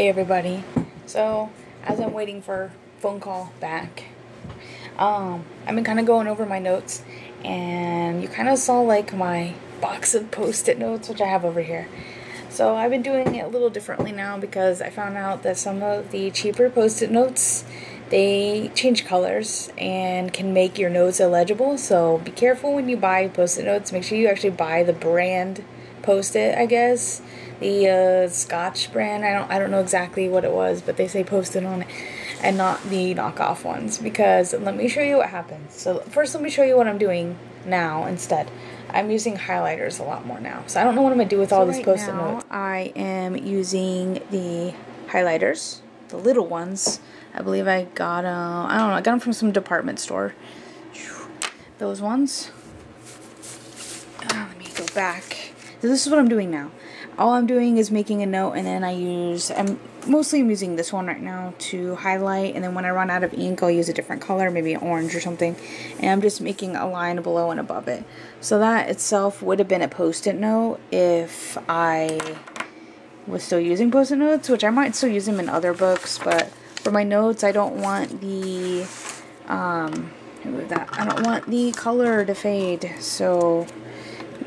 Hey everybody. So as I'm waiting for phone call back, I've been kind of going over my notes, and you kind of saw like my box of post-it notes, which I have over here. So I've been doing it a little differently now because I found out that some of the cheaper post-it notes, they change colors and can make your notes illegible. So be careful when you buy post-it notes. Make sure you actually buy the brand Post-it, I guess. The Scotch brand. I don't know exactly what it was, but they say Post-it on it, and not the knockoff ones. Because let me show you what happens. So first, let me show you what I'm doing now instead. I'm using highlighters a lot more now. So I don't know what I'm gonna do with all these Post-it notes. I am using the highlighters, the little ones. I believe I got I don't know. I got them from some department store. Those ones. Let me go back. So this is what I'm doing now. All I'm doing is making a note, and then I'm mostly using this one right now to highlight, and then when I run out of ink, I'll use a different color, maybe orange or something, and I'm just making a line below and above it. So that itself would have been a Post-it note if I was still using Post-it notes, which I might still use them in other books, but for my notes, I don't want the, I don't want the color to fade, so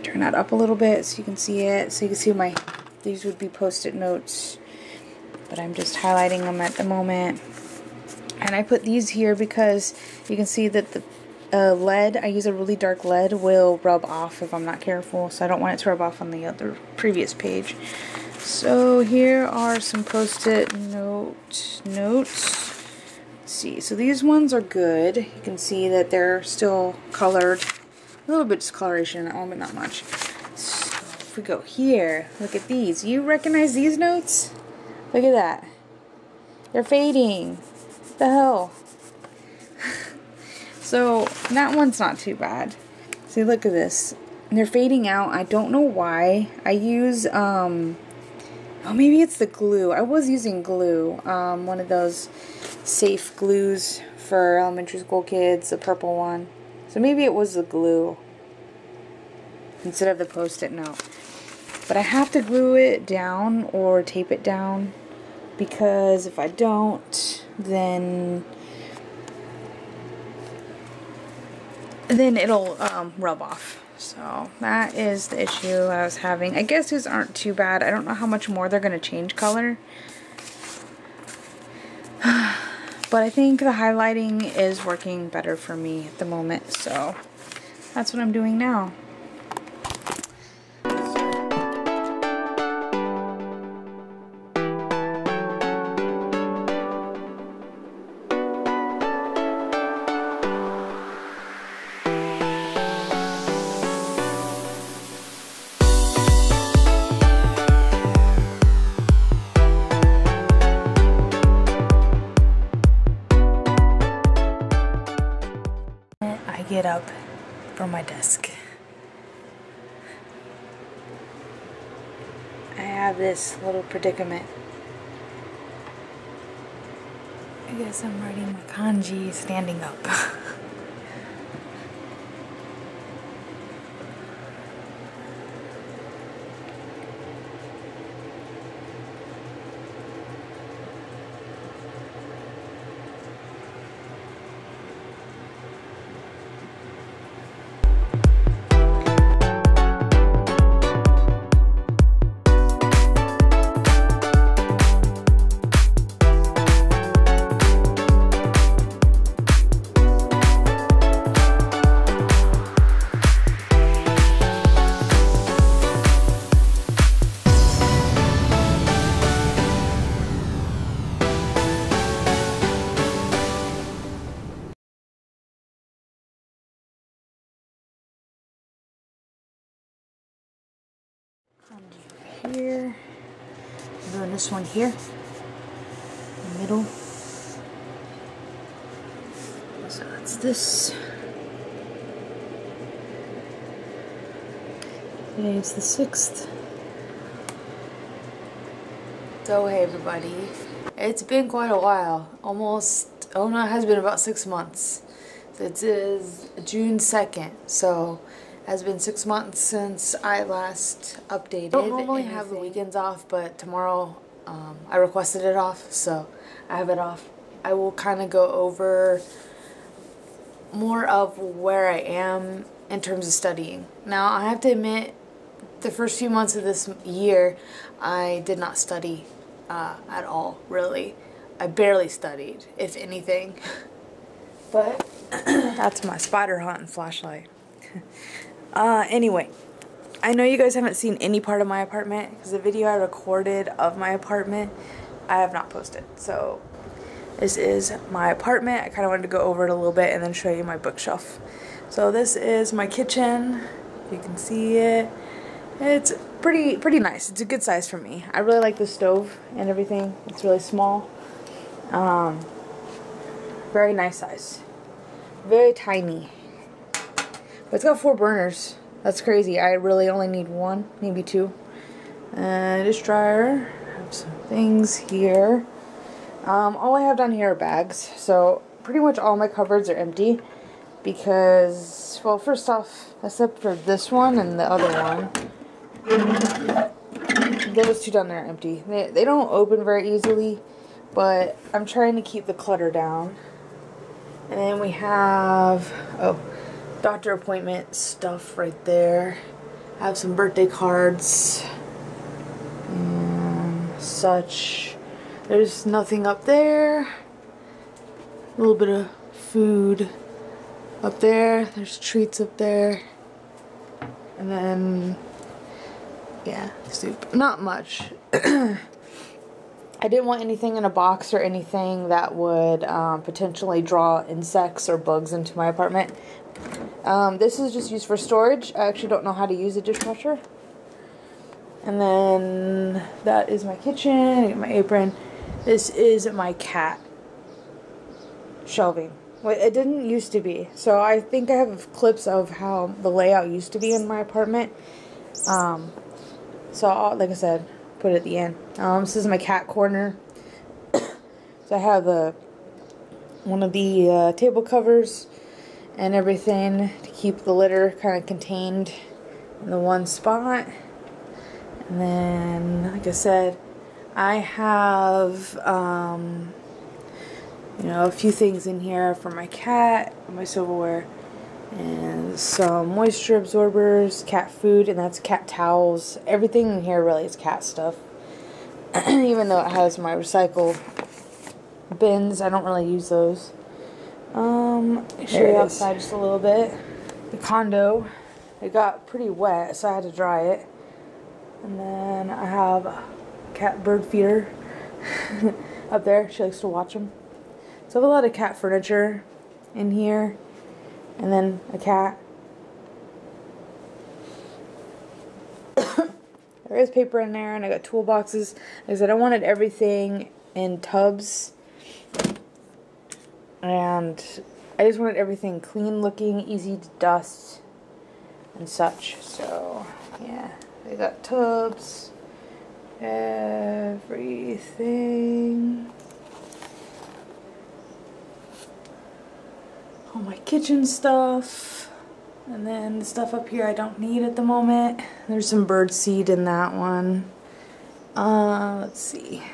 turn that up a little bit so you can see it. So you can see these would be Post-it notes, but I'm just highlighting them at the moment. And I put these here because you can see that the lead, I use a really dark lead, will rub off if I'm not careful. So I don't want it to rub off on the other previous page. So here are some Post-it notes. Let's see. So these ones are good. You can see that they're still colored. A little bit of discoloration in that one, but not much. So if we go here, look at these. You recognize these notes? Look at that. They're fading. What the hell? So that one's not too bad. See, look at this. They're fading out. I don't know why. I use, oh, maybe it's the glue. I was using glue. One of those safe glues for elementary school kids, the purple one. So maybe it was the glue instead of the Post-it note. But I have to glue it down or tape it down, because if I don't, then it'll rub off. So that is the issue I was having. I guess these aren't too bad. I don't know how much more they're going to change color. But I think the highlighting is working better for me at the moment, so that's what I'm doing now. Get up from my desk. I have this little predicament. I guess I'm writing my kanji standing up. Here, I'm doing this one here, in the middle. So that's this. Today is the 6th. So hey everybody, it's been quite a while. Almost, oh no, it has been about 6 months. So it is June 2nd, so has been 6 months since I last updated. I don't normally have the weekends off, but tomorrow I requested it off, so I have it off. I will kind of go over more of where I am in terms of studying. Now, I have to admit, the first few months of this year, I did not study at all, really. I barely studied, if anything. But that's my spider hunting flashlight. Anyway, I know you guys haven't seen any part of my apartment because the video I recorded of my apartment, I have not posted. So this is my apartment. I kind of wanted to go over it a little bit and then show you my bookshelf. So this is my kitchen. You can see it. It's pretty nice. It's a good size for me. I really like the stove and everything. It's really small. Very nice size. Very tiny. But it's got 4 burners. That's crazy. I really only need 1, maybe 2. Dish dryer. I have some things here. All I have down here are bags. So pretty much all my cupboards are empty. Because, well, first off, except for this one and the other one, those 2 down there are empty. They don't open very easily, but I'm trying to keep the clutter down. And then we have, doctor appointment stuff right there. I have some birthday cards and such. There's nothing up there. A little bit of food up there. There's treats up there. And then, yeah, soup. Not much. I didn't want anything in a box or anything that would potentially draw insects or bugs into my apartment. This is just used for storage. I actually don't know how to use a dishwasher. And then that is my kitchen. I got my apron. This is my cat shelving. Well, it didn't used to be. So I think I have clips of how the layout used to be in my apartment. So I'll, like I said, put it at the end. This is my cat corner. So I have one of the table covers and everything to keep the litter kind of contained in the one spot. And then, like I said, I have you know, a few things in here for my cat, my silverware, and some moisture absorbers, cat food, and that's cat towels. Everything in here really is cat stuff. Even though it has my recycle bins, I don't really use those. I'll show you outside just a little bit. The condo, it got pretty wet, so I had to dry it. And then I have a cat bird feeder up there. She likes to watch them. So I have a lot of cat furniture in here. And then a cat. There is paper in there, and I got toolboxes. Like I said, I wanted everything in tubs. And I just wanted everything clean looking, easy to dust, and such. So, yeah. I got tubs. Everything. All my kitchen stuff. And then the stuff up here I don't need at the moment. There's some bird seed in that one. Let's see.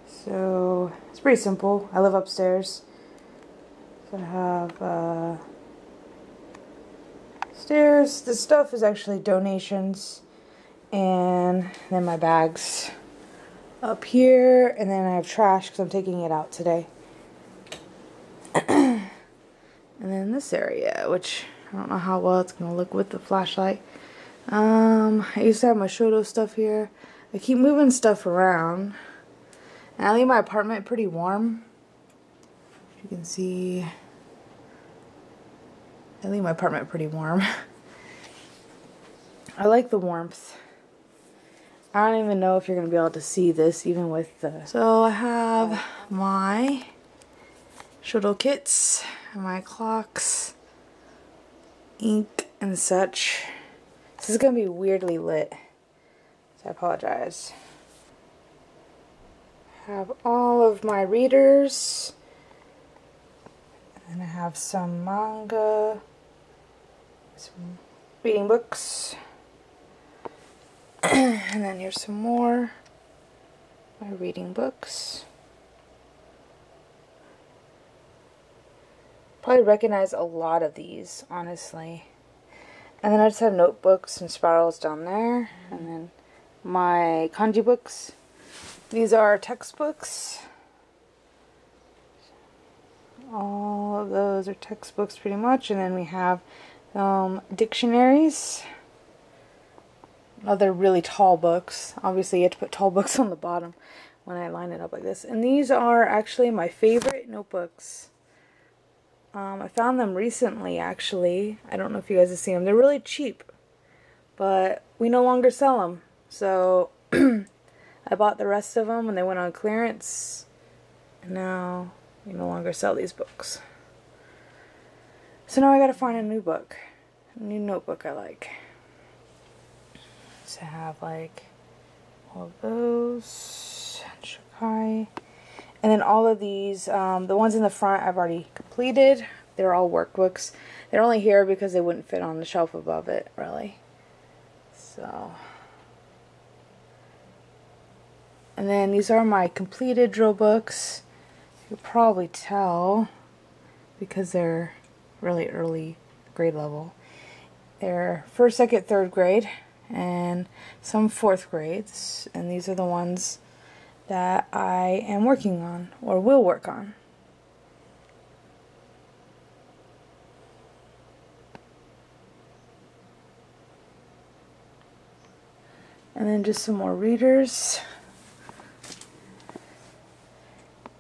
So, it's pretty simple. I live upstairs. So I have, stairs. This stuff is actually donations. And then my bags up here. And then I have trash because I'm taking it out today. And then this area, which I don't know how well it's going to look with the flashlight. I used to have my Shoto stuff here. I keep moving stuff around. And I leave my apartment pretty warm. You can see, I leave my apartment pretty warm. I like the warmth. I don't even know if you're going to be able to see this even with the... So I have my Shoto kits, my clocks, ink, and such. This is going to be weirdly lit, so I apologize. have all of my readers. And I have some manga, some reading books. And then here's some more. My reading books. Probably recognize a lot of these, honestly. And then I just have notebooks and spirals down there. And then my kanji books. These are textbooks. All of those are textbooks pretty much. And then we have dictionaries. Other really tall books. Obviously you have to put tall books on the bottom when I line it up like this. And these are actually my favorite notebooks. I found them recently, actually. I don't know if you guys have seen them. They're really cheap, but we no longer sell them. So I bought the rest of them when they went on clearance, and now we no longer sell these books. So now I gotta find a new book, a new notebook I like. To have like all of those, Shikai. And then all of these, the ones in the front I've already completed. They're all workbooks. They're only here because they wouldn't fit on the shelf above it, really. So. And then these are my completed drill books. You can probably tell because they're really early grade level. They're 1st, 2nd, 3rd grade and some 4th grades. And these are the ones that I am working on or will work on. And then just some more readers.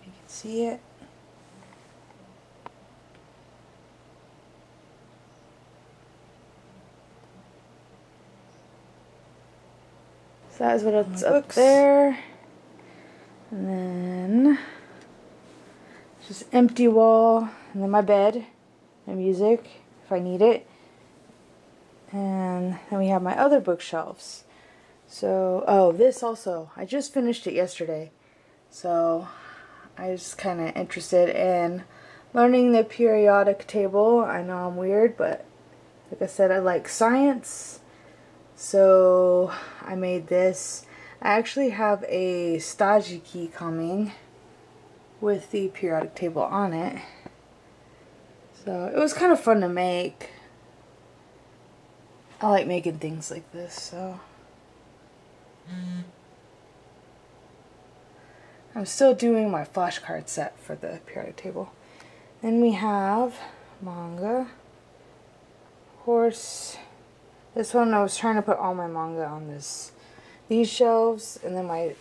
You can see it. So that is what it's up there. And then just empty wall, and then my bed, my music if I need it, and then we have my other bookshelves. So, oh, this also, I just finished it yesterday, so I was kind of interested in learning the periodic table. I know I'm weird, but like I said, I like science, so I made this. I actually have a Stajiki coming with the periodic table on it. So it was kind of fun to make. I like making things like this, so. I'm still doing my flashcard set for the periodic table. Then we have manga. Of course, this one I was trying to put all my manga on these shelves, and then my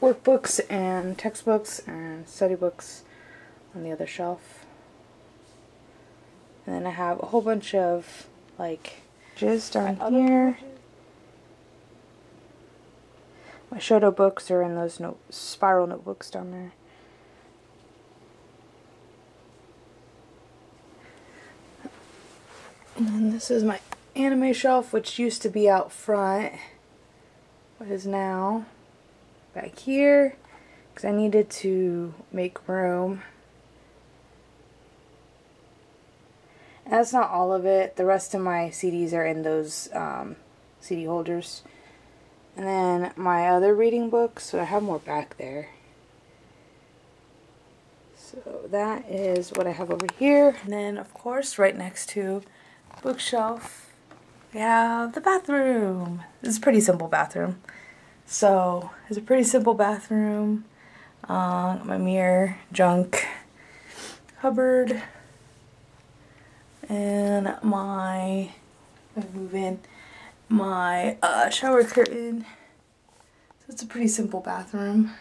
workbooks and textbooks and study books on the other shelf. And then I have a whole bunch of like just down here. My Shoto books are in those spiral notebooks down there. And then this is my anime shelf, which used to be out front, but is now back here because I needed to make room. And that's not all of it. The rest of my CDs are in those CD holders. And then my other reading books, so I have more back there. So that is what I have over here. And then, of course, right next to bookshelf, we have the bathroom. This is a pretty simple bathroom. So, it's a pretty simple bathroom. My mirror, junk, cupboard, and my shower curtain. So it's a pretty simple bathroom.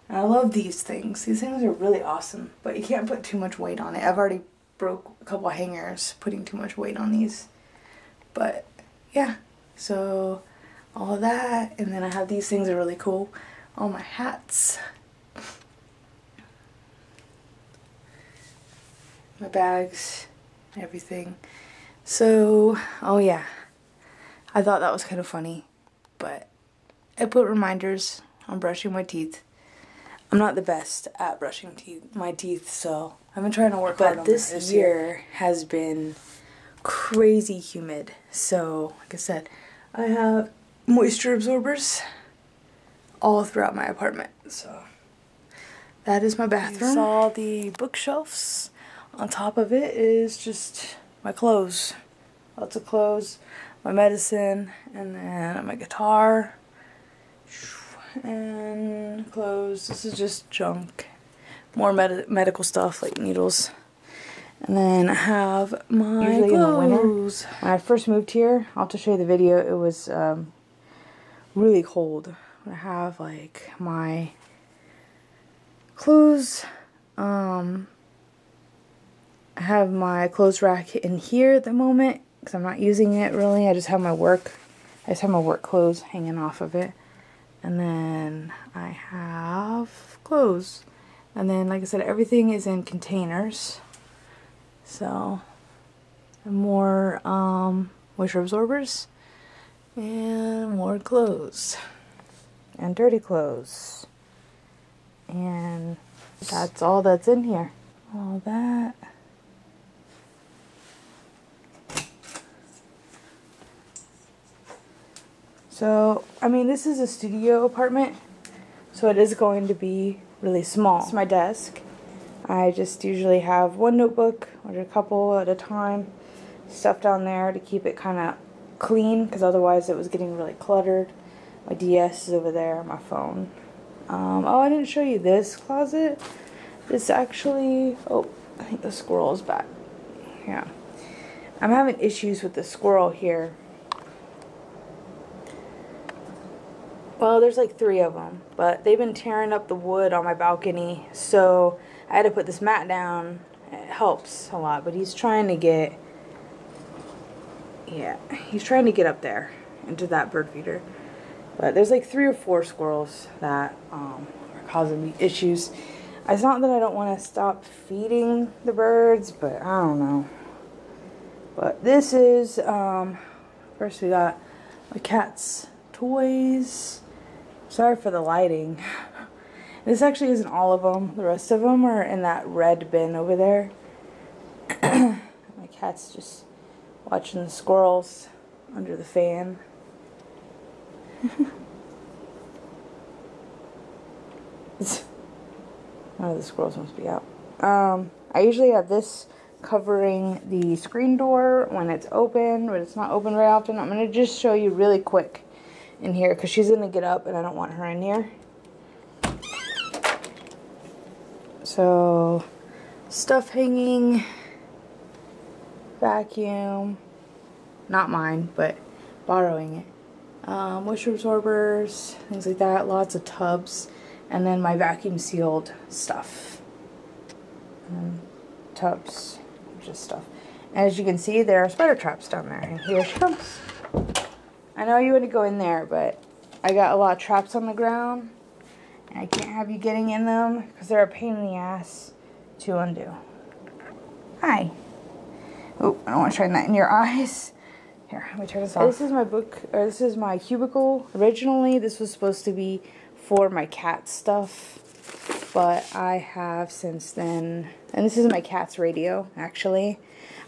And I love these things. These things are really awesome, but you can't put too much weight on it. I've already broke a couple hangers putting too much weight on these. But yeah, so all of that, and then I have these things that are really cool. All my hats. My bags, everything. So, oh yeah. I thought that was kind of funny, but I put reminders on brushing my teeth. I'm not the best at brushing my teeth, so I've been trying to work hard on that. But this year has been crazy humid, so like I said, I have moisture absorbers all throughout my apartment. So that is my bathroom. You saw the bookshelves. On top of it is just my clothes. Lots of clothes, my medicine, and then my guitar. And clothes. This is just junk. More medical stuff like needles. And then I have my Usually clothes. in the winter, when I first moved here, I'll have to show you the video. It was really cold. I have like my clothes. I have my clothes rack in here at the moment because I'm not using it really. I just have my work clothes hanging off of it. And then I have clothes. And then, like I said, everything is in containers. So, more moisture absorbers. And more clothes. And dirty clothes. And that's all that's in here. All that. So, I mean, this is a studio apartment, so it is going to be really small. It's my desk. I just usually have one notebook or a couple at a time stuff down there to keep it kind of clean, because otherwise it was getting really cluttered. My DS is over there, my phone. Oh, I didn't show you this closet. This actually, oh, I think the squirrel is back. Yeah. I'm having issues with the squirrel here. Well, there's like 3 of them, but they've been tearing up the wood on my balcony, so I had to put this mat down. It helps a lot, but he's trying to get, he's trying to get up there into that bird feeder. But there's like 3 or 4 squirrels that are causing me issues. It's not that I don't want to stop feeding the birds, but I don't know. But this is, first we got my cat's toys. Sorry for the lighting. This actually isn't all of them. The rest of them are in that red bin over there. My cat's just watching the squirrels under the fan. One of the squirrels must be out. I usually have this covering the screen door when it's open, but it's not open very often. I'm going to just show you really quick in here because she's going to get up and I don't want her in here. So, stuff hanging, vacuum, not mine, but borrowing it. Moisture absorbers, things like that, lots of tubs, and then my vacuum sealed stuff. Tubs, just stuff. And as you can see, there are spider traps down there, and here she comes. I know you want to go in there, but I got a lot of traps on the ground, and I can't have you getting in them because they're a pain in the ass to undo. Hi. Oh, I don't want to shine that in your eyes. Here, let me turn this off. This is my book, or this is my cubicle. Originally, this was supposed to be for my cat stuff, but I have since then, and this is my cat's radio, actually.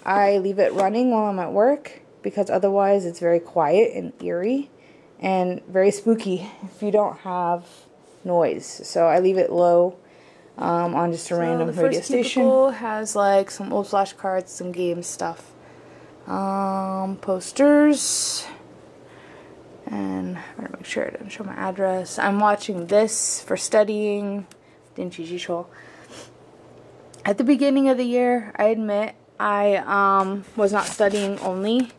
I leave it running while I'm at work because otherwise it's very quiet and eerie and very spooky if you don't have noise. So I leave it low on just a random radio station. The first cubicle has like some old flashcards, some game stuff. Posters, and I'm gonna make sure it doesn't show my address. I'm watching this for studying. At the beginning of the year, I admit I was not studying only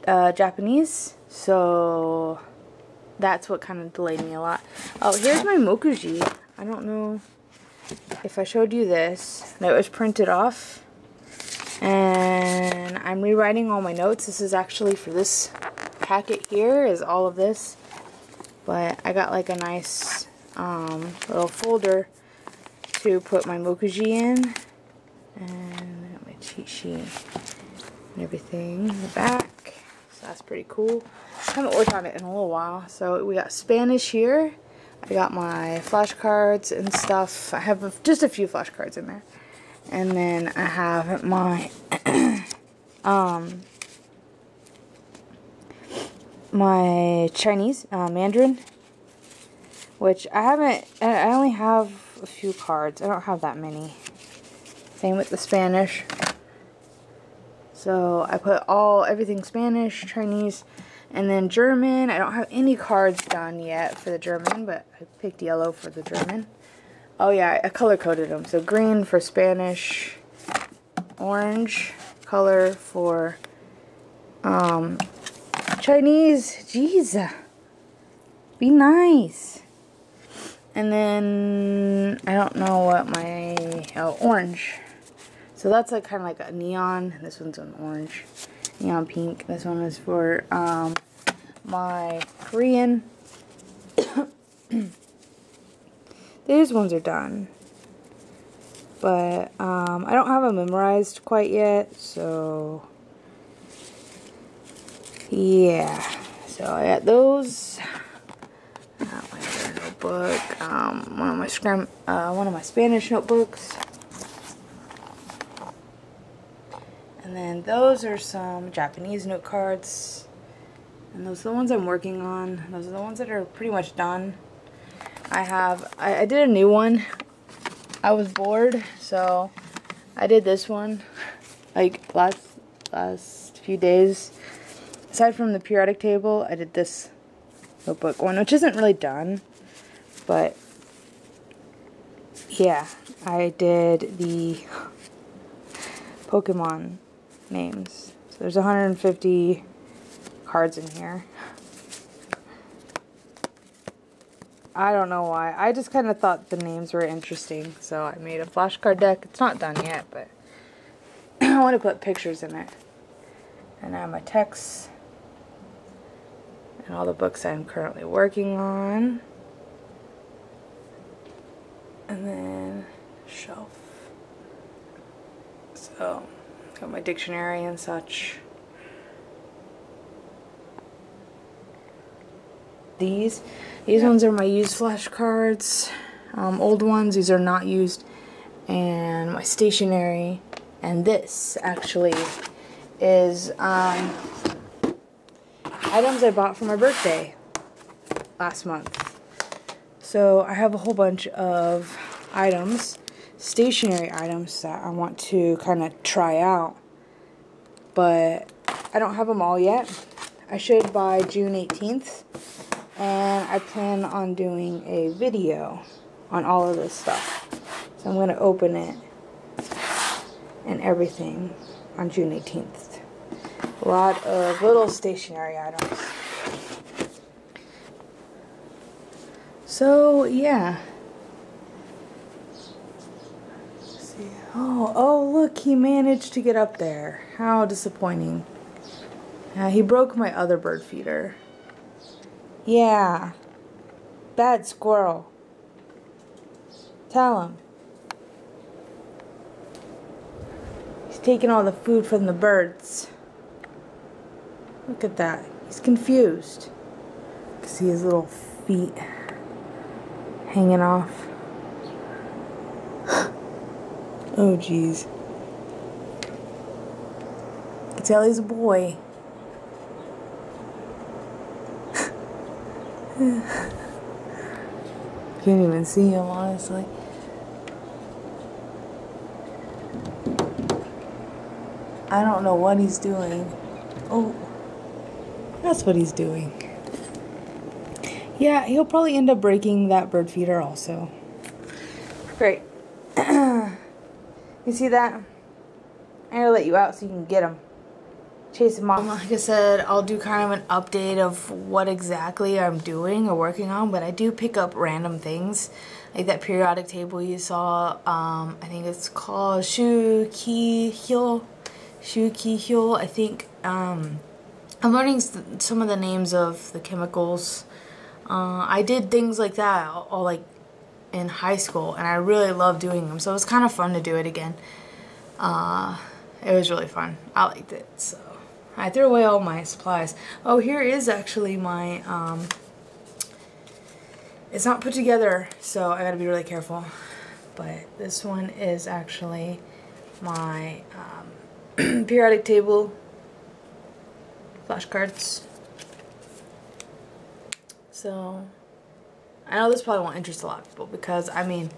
Japanese, so that's what kind of delayed me a lot. Oh, here's my mokuji. I don't know if I showed you this. It was printed off. And I'm rewriting all my notes. This is actually for this packet here, is all of this. But I got like a nice little folder to put my mokuji in. And my cheat sheet and everything in the back. So that's pretty cool. I haven't worked on it in a little while. So we got Spanish here. I got my flashcards and stuff. I have just a few flashcards in there. And then I have my my Chinese Mandarin, which I only have a few cards. I don't have that many. Same with the Spanish. So I put everything Spanish, Chinese, and then German. I don't have any cards done yet for the German, but I picked yellow for the German. Oh yeah, I color coded them. So green for Spanish, orange color for Chinese. Jeez, be nice. And then I don't know what orange. So that's like kind of like a neon. This one's an orange, neon pink. This one is for my Korean. These ones are done, but I don't have them memorized quite yet, so yeah. So I got those. I got my other notebook, one of my Spanish notebooks, and then those are some Japanese note cards, and those are the ones I'm working on. Those are the ones that are pretty much done. I did a new one. I was bored, so I did this one like last few days. Aside from the periodic table, I did this notebook one, which isn't really done, but yeah, I did the Pokemon names. So there's 150 cards in here. I don't know why. I just kind of thought the names were interesting, so I made a flashcard deck. It's not done yet, but I want to put pictures in it. And I have my texts and all the books I'm currently working on. And then shelf. So, got my dictionary and such. These ones are my used flashcards, old ones. These are not used, and my stationery. And this actually is items I bought for my birthday last month. So I have a whole bunch of items, stationery items that I want to kind of try out, but I don't have them all yet. I should by June 18th. And I plan on doing a video on all of this stuff. So I'm going to open it and everything on June 18th. A lot of little stationery items. So, yeah. Let's see. Oh, look, he managed to get up there. How disappointing. He broke my other bird feeder. Yeah. Bad squirrel. Tell him. He's taking all the food from the birds. Look at that. He's confused. You can see his little feet hanging off. Oh, jeez. I can tell he's a boy. Can't even see him, honestly. I don't know what he's doing. Oh, that's what he's doing. Yeah, he'll probably end up breaking that bird feeder also. Great. You see that? I'm gonna let you out so you can get him. Chase him off. Like I said, I'll do kind of an update of what exactly I'm doing or working on, but I do pick up random things. Like that periodic table you saw, I think it's called Shuki-hyo. I think, I'm learning some of the names of the chemicals. I did things like that all like in high school, and I really love doing them, so it was kind of fun to do it again. It was really fun. I liked it, so I threw away all my supplies. Oh, here is actually my It's not put together, so I gotta be really careful. But this one is actually my periodic table flashcards. So I know this probably won't interest a lot of people because, I mean,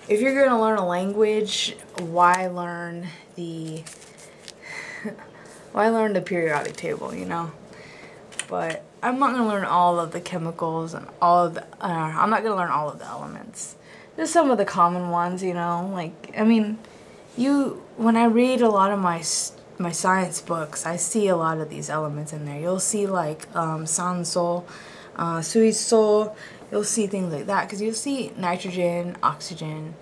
if you're going to learn a language, why learn the periodic table, you know? But I'm not going to learn all of the chemicals and all of the, I'm not going to learn all of the elements. Just some of the common ones, you know? Like, I mean, when I read a lot of my science books, I see a lot of these elements in there. You'll see like 산소, 수이소, you'll see things like that, because you'll see nitrogen, oxygen,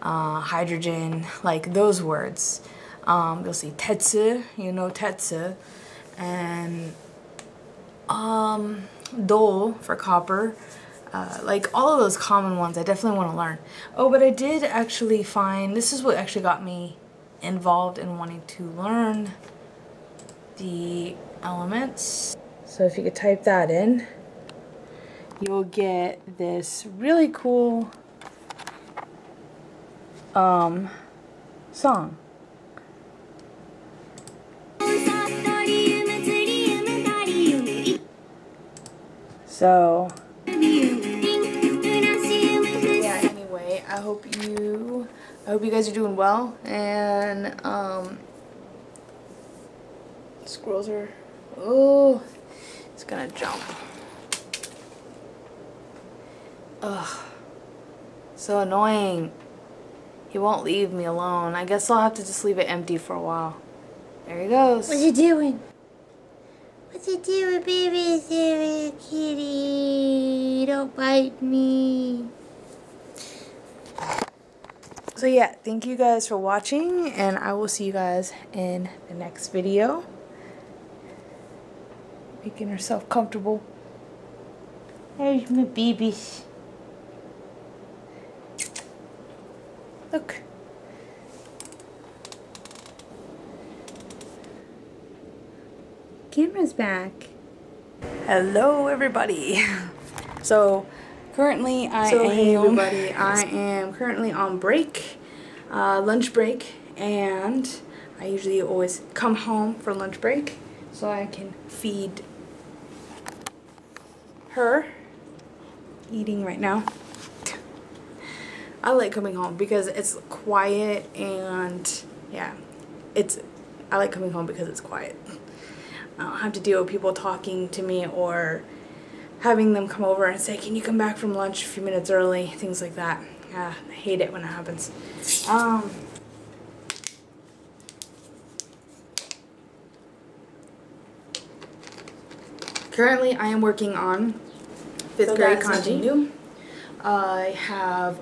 hydrogen, like those words. You'll see tetsu, you know tetsu, and do for copper. Like all of those common ones I definitely want to learn. Oh, but I did actually find, this is what actually got me involved in wanting to learn the elements. So if you could type that in, you'll get this really cool song. So yeah, anyway, I hope you guys are doing well, and squirrels are, oh, it's gonna jump. Ugh, so annoying. He won't leave me alone. I guess I'll have to just leave it empty for a while. There he goes. What you doing? What you doing, baby? Sarah, kitty, don't bite me. So yeah, thank you guys for watching, and I will see you guys in the next video. Making herself comfortable. There's my babies. Look. Camera's back. Hello everybody. So currently I am currently on break, lunch break, and I usually always come home for lunch break so I can feed her. Eating right now. I like coming home because it's quiet, and yeah, I like coming home because it's quiet. I don't have to deal with people talking to me or having them come over and say, can you come back from lunch a few minutes early, things like that. I hate it when it happens. Currently I am working on 5th grade kanji. I have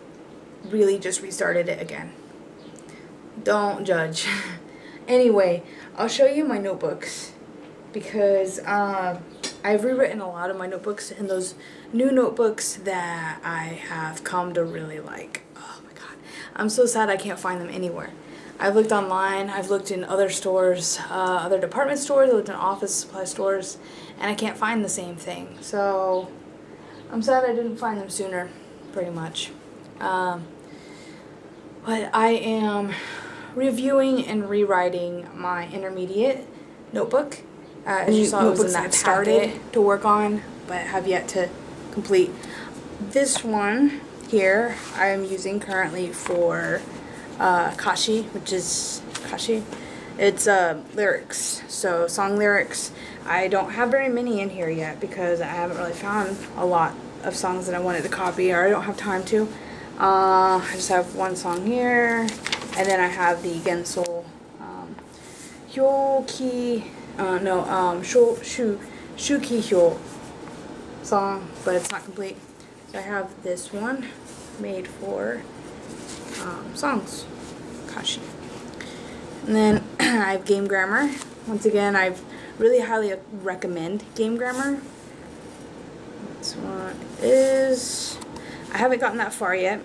really just restarted it again. Don't judge. Anyway, I'll show you my notebooks, because I've rewritten a lot of my notebooks, and those new notebooks that I have come to really like. Oh my god. I'm so sad I can't find them anywhere. I've looked online, I've looked in other stores, other department stores, I looked in office supply stores, and I can't find the same thing. So I'm sad I didn't find them sooner, pretty much. But I am reviewing and rewriting my intermediate notebook. As you saw, it was in that started to work on, but have yet to complete. This one here I am using currently for Kashi, which is Kashi. It's lyrics, so song lyrics. I don't have very many in here yet because I haven't really found a lot of songs that I wanted to copy, or I don't have time to. I just have one song here, and then I have the Genso Hyoki, Shuki Hyo song, but it's not complete. So I have this one made for songs, Kashi. And then I have Game Grammar. Once again, I really highly recommend Game Grammar. This one is, I haven't gotten that far yet.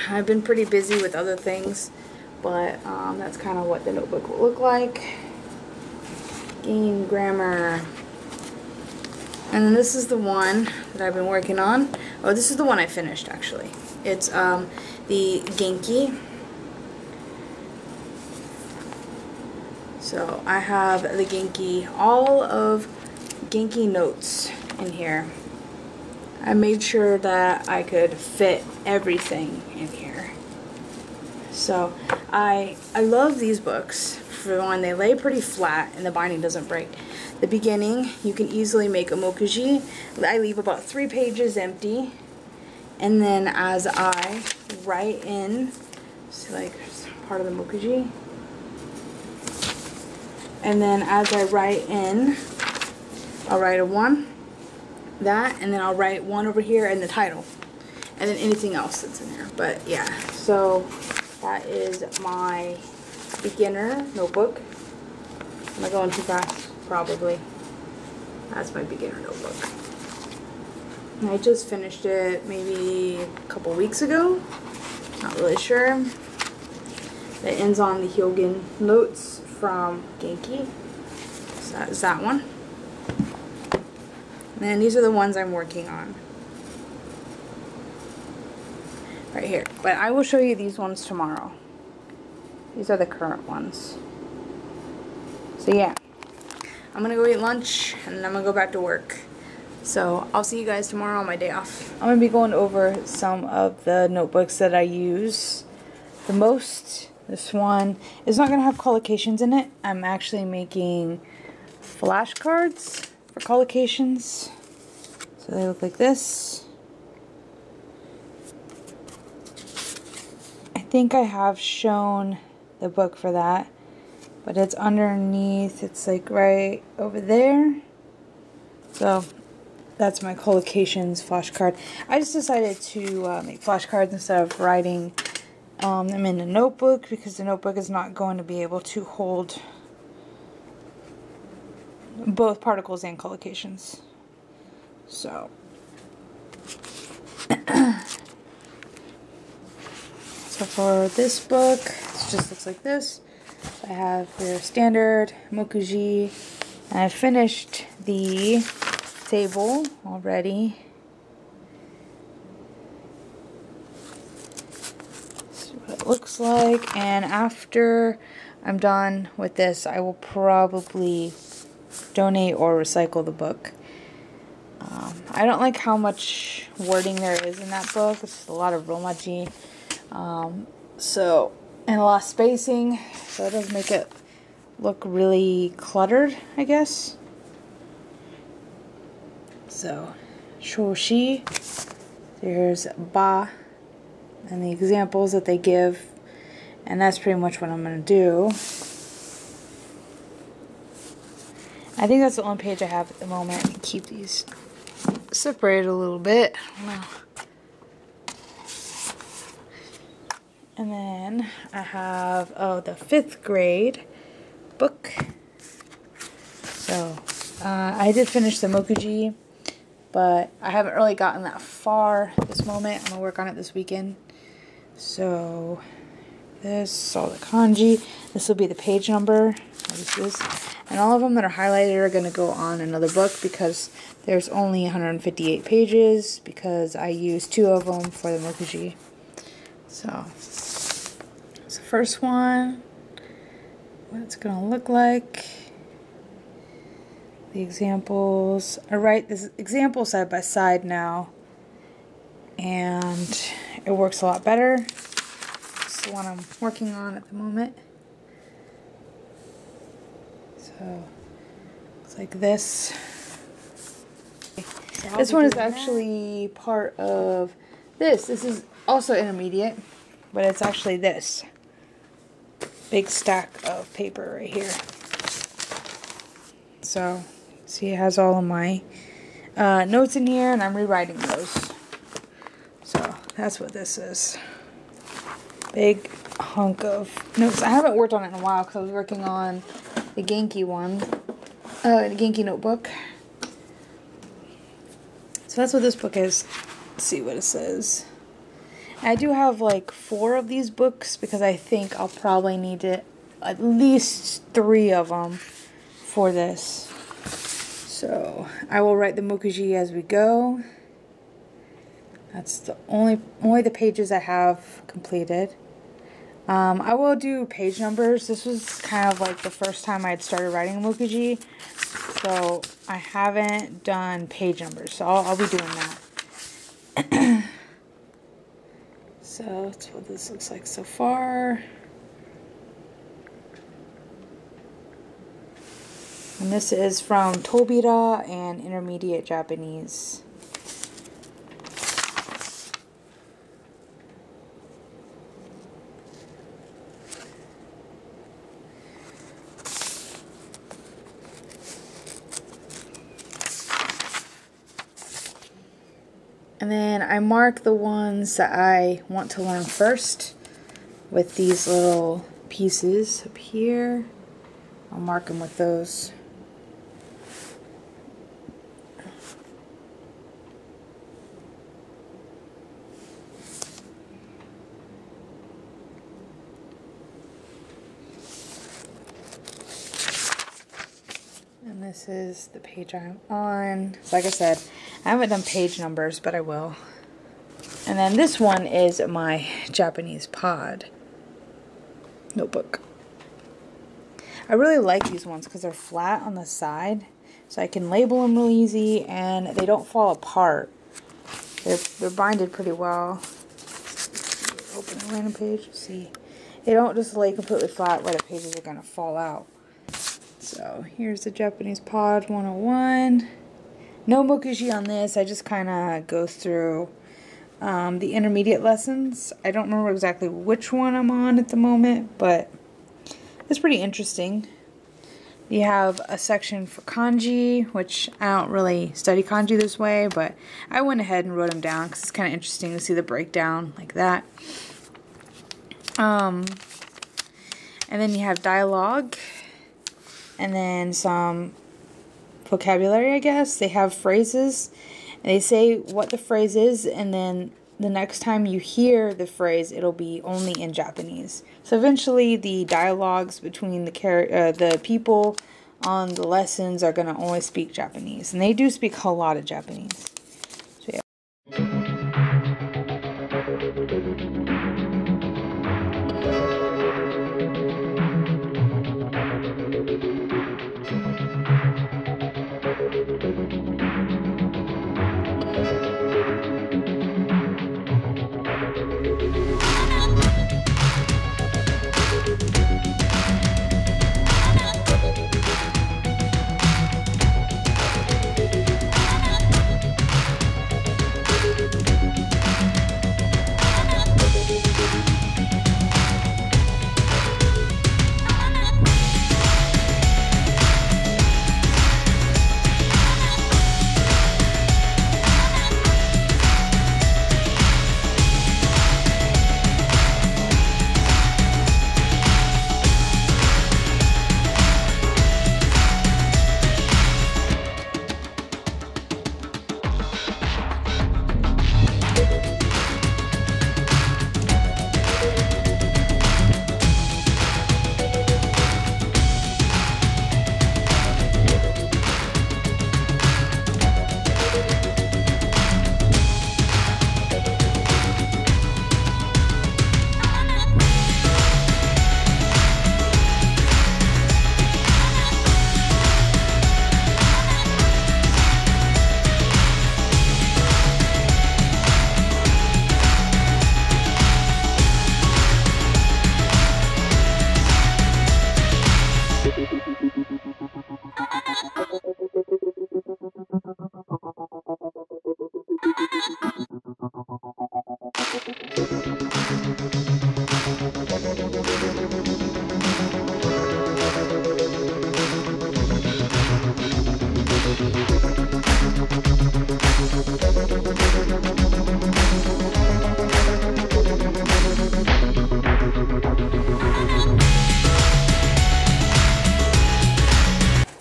I've been pretty busy with other things, but that's kind of what the notebook will look like. Game Grammar. And then this is the one that I've been working on Oh, this is the one I finished, actually. It's the Genki. So I have the Genki, all of Genki notes in here. I made sure that I could fit everything in here. So I love these books. For one, they lay pretty flat and the binding doesn't break. The beginning, you can easily make a mokuji. I leave about 3 pages empty, and then as I write in, so like part of the mokuji, and then as I write in, I'll write a 1, that, and then I'll write 1 over here and the title, and then anything else that's in there. But yeah, so that is my beginner notebook. Am I going too fast? Probably. That's my beginner notebook. And I just finished it maybe a couple weeks ago. Not really sure. It ends on the Hyogen notes from Genki. So that is that one. And then these are the ones I'm working on. Right here. But I will show you these ones tomorrow. These are the current ones. So yeah. I'm gonna go eat lunch and then I'm gonna go back to work. So I'll see you guys tomorrow on my day off. I'm gonna be going over some of the notebooks that I use the most. This one is not gonna have collocations in it. I'm actually making flashcards for collocations. So they look like this. I think I have shown the book for that. But it's underneath, it's like right over there. So that's my collocations flashcard. I just decided to make flashcards instead of writing them in a notebook, because the notebook is not going to be able to hold both particles and collocations. So so for this book, it just looks like this. I have your standard mokuji. I finished the table already. This is what it looks like. And after I'm done with this, I will probably donate or recycle the book. I don't like how much wording there is in that book. It's a lot of romaji. And a lot of spacing, so it does make it look really cluttered, I guess. So, shoshi, there's ba, and the examples that they give, and that's pretty much what I'm going to do. I think that's the only page I have at the moment. I can keep these separated a little bit. I don't know. And then I have, the 5th grade book. So, I did finish the mokuji, but I haven't really gotten that far at this moment. I'm going to work on it this weekend. So, this, all the kanji. This will be the page number. This is. And all of them that are highlighted are going to go on another book, because there's only 158 pages, because I used 2 of them for the mokuji. So, it's the first one, what it's going to look like, the examples. I write this example side by side now, and it works a lot better. It's the one I'm working on at the moment. So, it's like this. So this one is actually part of this. This is also intermediate, but it's actually this big stack of paper right here. So, see, it has all of my notes in here, and I'm rewriting those. So, that's what this is. Big hunk of notes. I haven't worked on it in a while because I was working on the Genki one, the Genki notebook. So that's what this book is. Let's see what it says. I do have like 4 of these books, because I think I'll probably need at least 3 of them for this. So I will write the mokuji as we go. That's the only the pages I have completed. I will do page numbers. This was kind of like the first time I had started writing Mokujii, so I haven't done page numbers, so I'll be doing that. So that's what this looks like so far. And this is from Tobira and Intermediate Japanese. And then I mark the ones that I want to learn first with these little pieces up here. I'll mark them with those. And this is the page I'm on. So like I said, I haven't done page numbers, but I will. And then this one is my Japanese pod notebook. I really like these ones because they're flat on the side, so I can label them real easy and they don't fall apart. They're binded pretty well. Open a random page, see. They don't just lay completely flat where the pages are gonna fall out. So here's the Japanese pod 101. No Mokujii on this. I just kind of go through the intermediate lessons. I don't remember exactly which one I'm on at the moment, but it's pretty interesting. You have a section for kanji, which I don't really study kanji this way, but I went ahead and wrote them down because it's kind of interesting to see the breakdown like that. And then you have dialogue, and then some vocabulary, I guess. They have phrases, and they say what the phrase is, and then the next time you hear the phrase, it'll be only in Japanese. So eventually the dialogues between the people on the lessons are going to only speak Japanese. And they do speak a lot of Japanese. So yeah.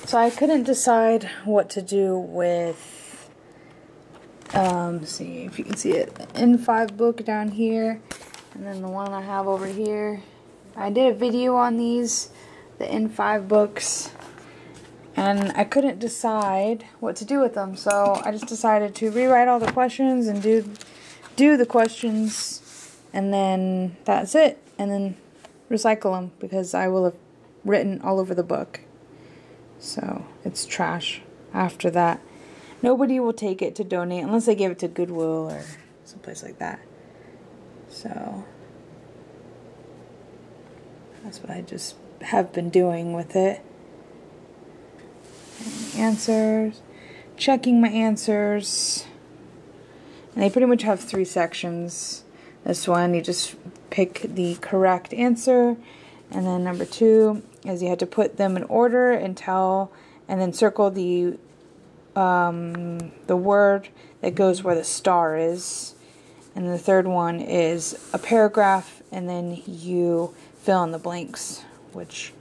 So I couldn't decide what to do with, see if you can see it, the N5 book down here, and then the one I have over here. I did a video on these, the N5 books, and I couldn't decide what to do with them, so I just decided to rewrite all the questions and do do the questions, and then that's it, and then recycle them, because I will have written all over the book. So it's trash after that. Nobody will take it to donate unless they give it to Goodwill or someplace like that. So that's what I just have been doing with it. And answers, checking my answers. And they pretty much have 3 sections. This one, you just pick the correct answer. And then number 2 is you have to put them in order and then circle the word that goes where the star is. And the third one is a paragraph, and then you fill in the blanks, which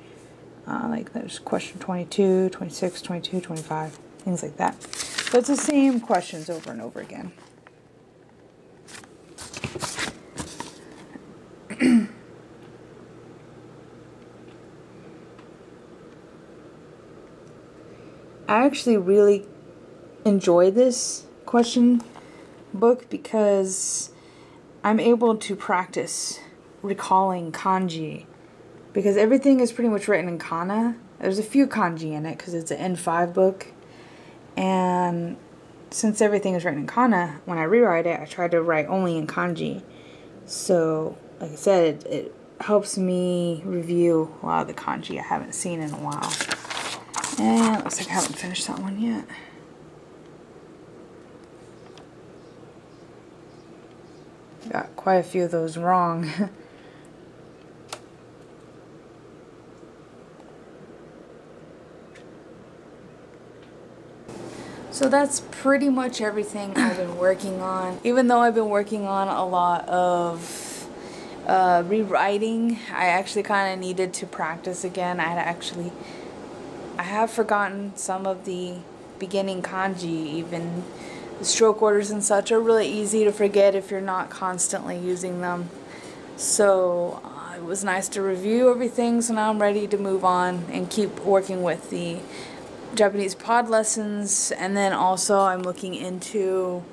like there's question 22, 26, 22, 25, things like that. So it's the same questions over and over again. I actually really enjoy this question book because I'm able to practice recalling kanji, because everything is pretty much written in kana. There's a few kanji in it because it's an N5 book, and since everything is written in kana, when I rewrite it, I try to write only in kanji. So like I said, it helps me review a lot of the kanji I haven't seen in a while. And it looks like I haven't finished that one yet. Got quite a few of those wrong. So that's pretty much everything I've been working on. Even though I've been working on a lot of rewriting, I actually kind of needed to practice again. I have forgotten some of the beginning kanji. Even the stroke orders and such are really easy to forget if you're not constantly using them. So it was nice to review everything, so now I'm ready to move on and keep working with the Japanese pod lessons. And then also I'm looking into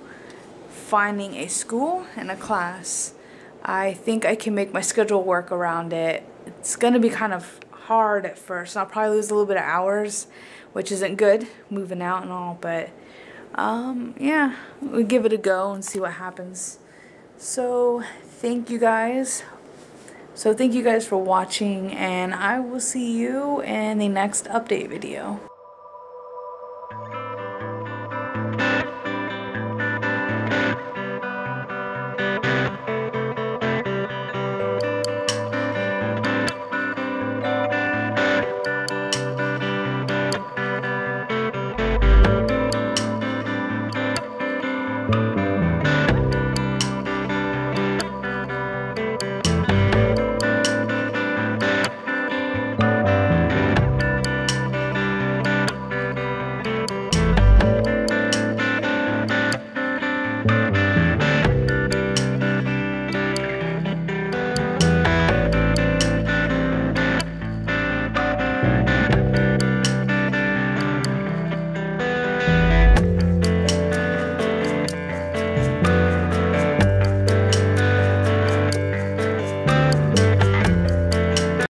finding a school and a class. I think I can make my schedule work around it. It's going to be kind of hard at first. I'll probably lose a little bit of hours, which isn't good, moving out and all, but yeah, we'll give it a go and see what happens. So thank you guys for watching, and I will see you in the next update video.